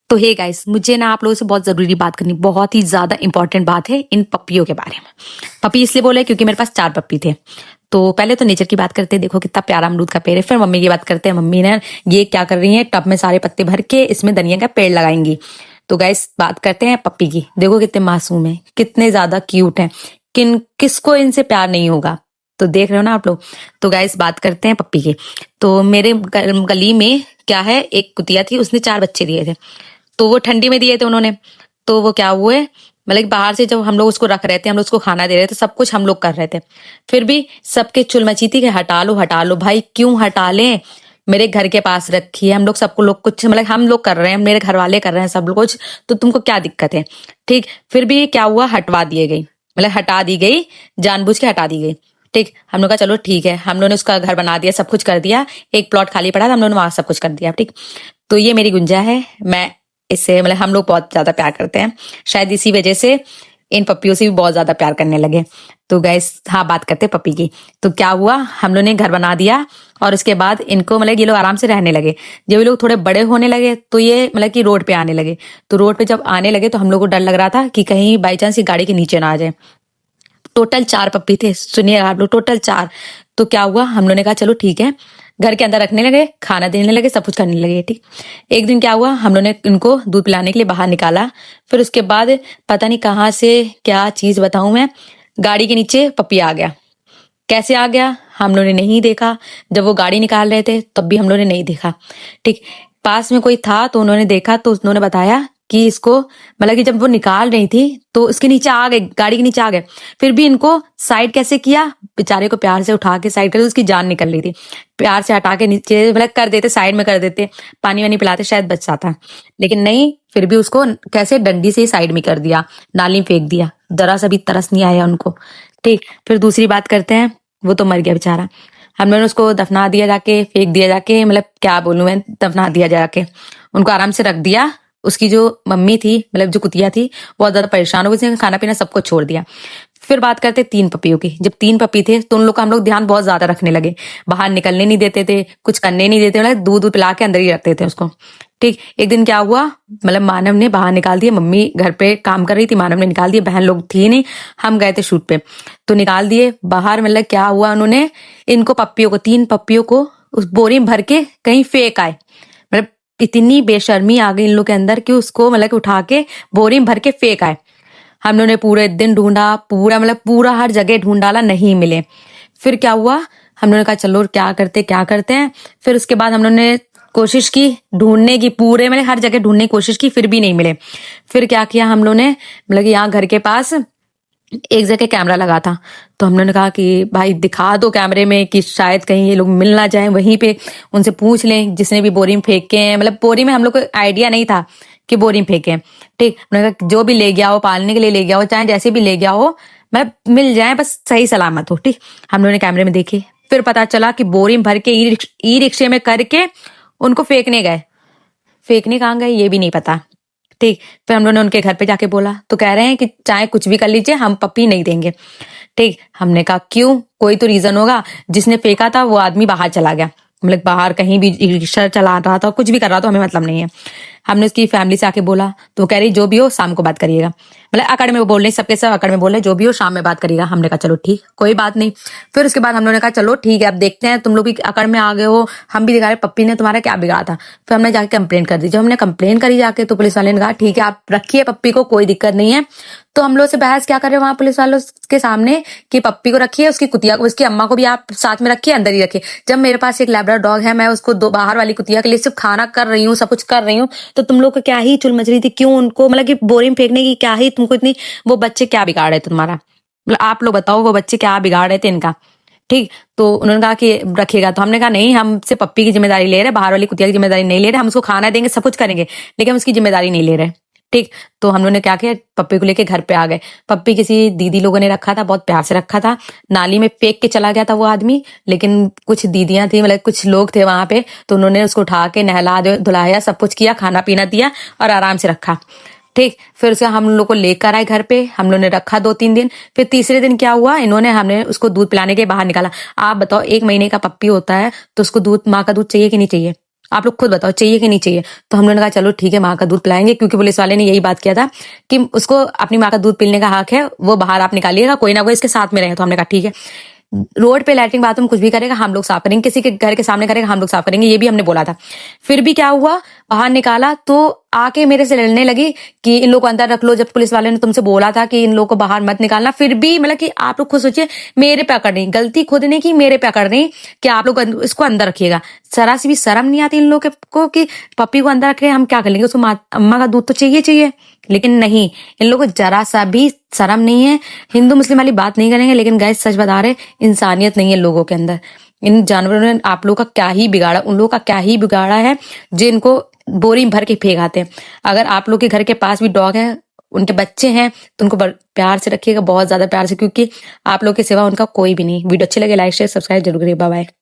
तो hey guys, मुझे ना आप लोगों से बहुत जरूरी बात करनी, बहुत ही ज्यादा इंपॉर्टेंट बात है इन पपियों के बारे में। पपी इसलिए बोले क्योंकि मेरे पास 4 पप्पी थे। तो पहले तो नेचर की बात करते हैं, देखो कितना प्यारा अमरूद का पेड़ है। फिर मम्मी की बात करते हैं, मम्मी ने ये क्या कर रही है, टब में सारे पत्ते भर के इसमें धनिया का पेड़ लगाएंगी। तो गाइस बात करते हैं पप्पी की। देखो कितने मासूम है, कितने ज्यादा क्यूट है, किसको इनसे प्यार नहीं होगा। तो देख रहे हो ना आप लोग। तो गाइस बात करते हैं पप्पी की। तो मेरे गली में क्या है, एक कुतिया थी, उसने 4 बच्चे दिए थे। तो वो ठंडी में दिए थे उन्होंने। तो वो क्या हुए, मतलब कि बाहर से जब हम लोग उसको रख रहे थे, हम लोग उसको खाना दे रहे थे, सब कुछ हम लोग कर रहे थे, फिर भी सबके चुल मची थी कि हटा लो भाई, क्यों हटा लें, मेरे घर के पास रखी है, हम लोग सबको लोग कुछ मतलब हम लोग कर रहे हैं, मेरे घर वाले कर रहे हैं सब लोग कुछ, तो तुमको क्या दिक्कत है। ठीक, फिर भी क्या हुआ, हटवा दिए गई, मतलब हटा दी गई, जानबूझ के हटा दी गई। ठीक, हम लोग का चलो ठीक है, हम लोगों ने उसका घर बना दिया, सब कुछ कर दिया, एक प्लॉट खाली पड़ा था, हम लोगों ने वहां सब कुछ कर दिया। ठीक, तो ये मेरी गुंजा है, मैं इससे मतलब हम लोग बहुत ज्यादा प्यार करते हैं, शायद इसी वजह से इन पपियों से भी बहुत ज्यादा प्यार करने लगे। तो गैस हाँ, बात करते हैं पपी की। तो क्या हुआ, हम लोग ने घर बना दिया और उसके बाद इनको मतलब ये लोग आराम से रहने लगे। जब ये लोग थोड़े बड़े होने लगे तो ये मतलब कि रोड पे आने लगे। तो रोड पे जब आने लगे तो हम लोग को डर लग रहा था कि कहीं बाई चांस ये गाड़ी के नीचे ना आ जाए। टोटल 4 पप्पी थे, सुनिए आप लोग, टोटल 4। तो क्या हुआ, हम लोगों ने कहा चलो ठीक है, घर के अंदर रखने लगे, खाना देने लगे, सब कुछ करने लगे। ठीक, एक दिन क्या हुआ, हम लोगों ने इनको दूध पिलाने के लिए बाहर निकाला। फिर उसके बाद पता नहीं कहाँ से क्या चीज बताऊं मैं, गाड़ी के नीचे पपी आ गया। कैसे आ गया हम लोगों ने नहीं देखा, जब वो गाड़ी निकाल रहे थे तब भी हम लोगों ने नहीं देखा। ठीक, पास में कोई था तो उन्होंने देखा, तो उन्होंने बताया कि इसको मतलब कि जब वो निकाल रही थी तो इसके नीचे आ गए, गाड़ी के नीचे आ गए। फिर भी इनको साइड कैसे किया, बेचारे को प्यार से उठा के साइड कर, उसकी जान निकल रही थी, प्यार से हटा के नीचे मतलब कर देते, साइड में कर देते, पानी वानी पिलाते, शायद बच जाता। लेकिन नहीं, फिर भी उसको कैसे डंडी से ही साइड में कर दिया, नाली में फेंक दिया, जरा सा भी तरस नहीं आया उनको। ठीक, फिर दूसरी बात करते हैं, वो तो मर गया बेचारा, हम लोगों ने उसको दफना दिया जाके, फेंक दिया जाके, मतलब क्या बोलूं मैं, दफना दिया जाके, उनको आराम से रख दिया। उसकी जो मम्मी थी, मतलब जो कुतिया थी, बहुत ज्यादा परेशान हो गई, उसने खाना पीना सबको छोड़ दिया। फिर बात करते 3 पपियों की। जब 3 पपी थे तो उन लोग का हम लोग ध्यान बहुत ज्यादा रखने लगे, बाहर निकलने नहीं देते थे, कुछ करने नहीं देते, मतलब दूध पिला के अंदर ही रखते थे उसको। ठीक, एक दिन क्या हुआ, मतलब मानव ने बाहर निकाल दिया, मम्मी घर पे काम कर रही थी, मानव ने निकाल दिया, बहन लोग थी नहीं, हम गए थे शूट पे, तो निकाल दिए बाहर। मतलब क्या हुआ, उन्होंने इनको पप्पियों को, 3 पप्पियों को उस बोरी में भर के कहीं फेंक आए। मतलब इतनी बेशर्मी आ गई इन लोग के अंदर कि उसको मतलब कि उठा के बोरी में भर के फेंक आए। हम लोगों ने पूरे दिन ढूंढा, पूरा मतलब पूरा हर जगह ढूंढ डाला, नहीं मिले। फिर क्या हुआ, हम लोगों ने कहा चलो क्या करते हैं। फिर उसके बाद हम लोगों ने कोशिश की ढूंढने की, पूरे मतलब हर जगह ढूंढने की कोशिश की, फिर भी नहीं मिले। फिर क्या किया हम लोगों ने, मतलब कि यहाँ घर के पास एक जगह कैमरा लगा था, तो हम लोगों ने कहा कि भाई दिखा दो कैमरे में कि शायद कहीं ये लोग मिल ना जाए, वहीं पे उनसे पूछ लें जिसने भी बोरी में फेंके हैं। मतलब बोरी में हम लोग को आइडिया नहीं था कि बोरी में फेंके हैं। ठीक, हमने कहा जो भी ले गया हो, पालने के लिए ले गया हो, चाहे जैसे भी ले गया हो, मतलब मिल जाए, बस सही सलामत हो। ठीक, हम लोगों ने कैमरे में देखे, फिर पता चला कि बोरी में भर के ई रिक्शे में करके उनको फेंकने गए। फेंकने कहाँ गए ये भी नहीं पता। ठीक, फिर हम लोगों ने उनके घर पे जाके बोला, तो कह रहे हैं कि चाहे कुछ भी कर लीजिए, हम पप्पी नहीं देंगे। ठीक, हमने कहा क्यों, कोई तो रीजन होगा, जिसने फेंका था वो आदमी बाहर चला गया, मतलब बाहर कहीं भी रिक्शा चला रहा था, कुछ भी कर रहा था, हमें मतलब नहीं है। हमने उसकी फैमिली से आके बोला, तो वो कह रही जो भी हो शाम को बात करिएगा, मतलब अकड़ में वो बोल रही, सबके सब अकड़ में बोल रहे जो भी हो शाम में बात करिएगा। हमने कहा चलो ठीक, कोई बात नहीं। फिर उसके बाद हम लोगों ने कहा चलो ठीक है, अब देखते हैं, तुम लोग भी अकड़ में आ गए हो, हम भी दिखा रहे पप्पी ने तुम्हारा क्या बिगाड़ा था। फिर हमने जाके कंप्लेन कर दी। जब हमने कंप्लेन करी जाके, तो पुलिस वाले ने कहा ठीक है आप रखिए पप्पी को, कोई दिक्कत नहीं है। तो हम लोग से बहस क्या कर रहे हैं वहां पुलिस वालों के सामने कि पप्पी को रखिए, उसकी कुतिया को, उसकी अम्मा को भी आप साथ में रखिए, अंदर ही रखिए। जब मेरे पास एक लैब्राडोर डॉग है, मैं उसको दो बाहर वाली कुतिया के लिए सिर्फ खाना कर रही हूँ, सब कुछ कर रही हूँ, तो तुम लोग को क्या ही चुल मच रही थी, क्यों उनको मतलब कि बोरी में फेंकने की क्या ही तुमको इतनी, वो बच्चे क्या बिगाड़ रहे थे तुम्हारा, मतलब आप लोग बताओ वो बच्चे क्या बिगाड़ रहे थे इनका। ठीक, तो उन्होंने कहा कि रखिएगा, तो हमने कहा नहीं, हम सिर्फ पप्पी की जिम्मेदारी ले रहे, बाहर वाली कुतिया की जिम्मेदारी नहीं ले रहे, हम उसको खाना देंगे, सब कुछ करेंगे, लेकिन हम उसकी जिम्मेदारी नहीं ले रहे। ठीक, तो हम लोगों ने क्या किया, पप्पी को लेके घर पे आ गए। पप्पी किसी दीदी लोगों ने रखा था, बहुत प्यार से रखा था, नाली में फेंक के चला गया था वो आदमी, लेकिन कुछ दीदियां थी, मतलब कुछ लोग थे वहां पे, तो उन्होंने उसको उठा के नहला धुलाया, सब कुछ किया, खाना पीना दिया और आराम से रखा। ठीक, फिर उसे हम लोग को लेकर आए घर पे, हम लोग ने रखा 2-3 दिन। फिर तीसरे दिन क्या हुआ, हमने उसको दूध पिलाने के बाहर निकाला। आप बताओ, 1 महीने का पप्पी होता है तो उसको दूध, माँ का दूध चाहिए कि नहीं चाहिए। आप लोग खुद बताओ चाहिए कि नहीं चाहिए। तो हम लोगों ने कहा चलो ठीक है माँ का दूध पिलाएंगे, क्योंकि पुलिस वाले ने यही बात किया था कि उसको अपनी माँ का दूध पीने का हक है, वो बाहर आप निकालिएगा, कोई ना कोई इसके साथ में रहे। तो हमने कहा ठीक है। रोड पे लैट्रिन बाथरूम कुछ भी करेगा हम लोग साफ करेंगे, किसी के घर के सामने करेगा हम लोग साफ करेंगे, ये भी हमने बोला था। फिर भी क्या हुआ, बाहर निकाला तो आके मेरे से लड़ने लगी कि इन लोग को अंदर रख लो, जब पुलिस वाले ने तुमसे बोला था कि इन लोग को बाहर मत निकालना। फिर भी मतलब कि आप लोग खुद सोचिए, मेरे पे अकड़ नहीं, गलती खुद ने की, मेरे पे अकड़ नहीं कि आप लोग इसको अंदर रखिएगा। जरा सी भी शर्म नहीं आती इन लोग को कि पप्पी को अंदर रखे, हम क्या कर लेंगे, उसको अम्मा का दूध तो चाहिए चाहिए। लेकिन नहीं, इन लोगों को जरा सा भी शर्म नहीं है। हिंदू मुस्लिम वाली बात नहीं करेंगे, लेकिन गाइस सच बता रहे, इंसानियत नहीं है लोगों के अंदर। इन जानवरों ने आप लोगों का क्या ही बिगाड़ा, उन लोगों का क्या ही बिगाड़ा है जिनको बोरी भर के फेंक आते हैं। अगर आप लोग के घर के पास भी डॉग है, उनके बच्चे हैं, तो उनको प्यार से रखिएगा, बहुत ज्यादा प्यार से, क्योंकि आप लोग के सिवा उनका कोई भी नहीं। वीडियो अच्छी लगे लाइक शेयर सब्सक्राइब जरूर करिए। Bye bye.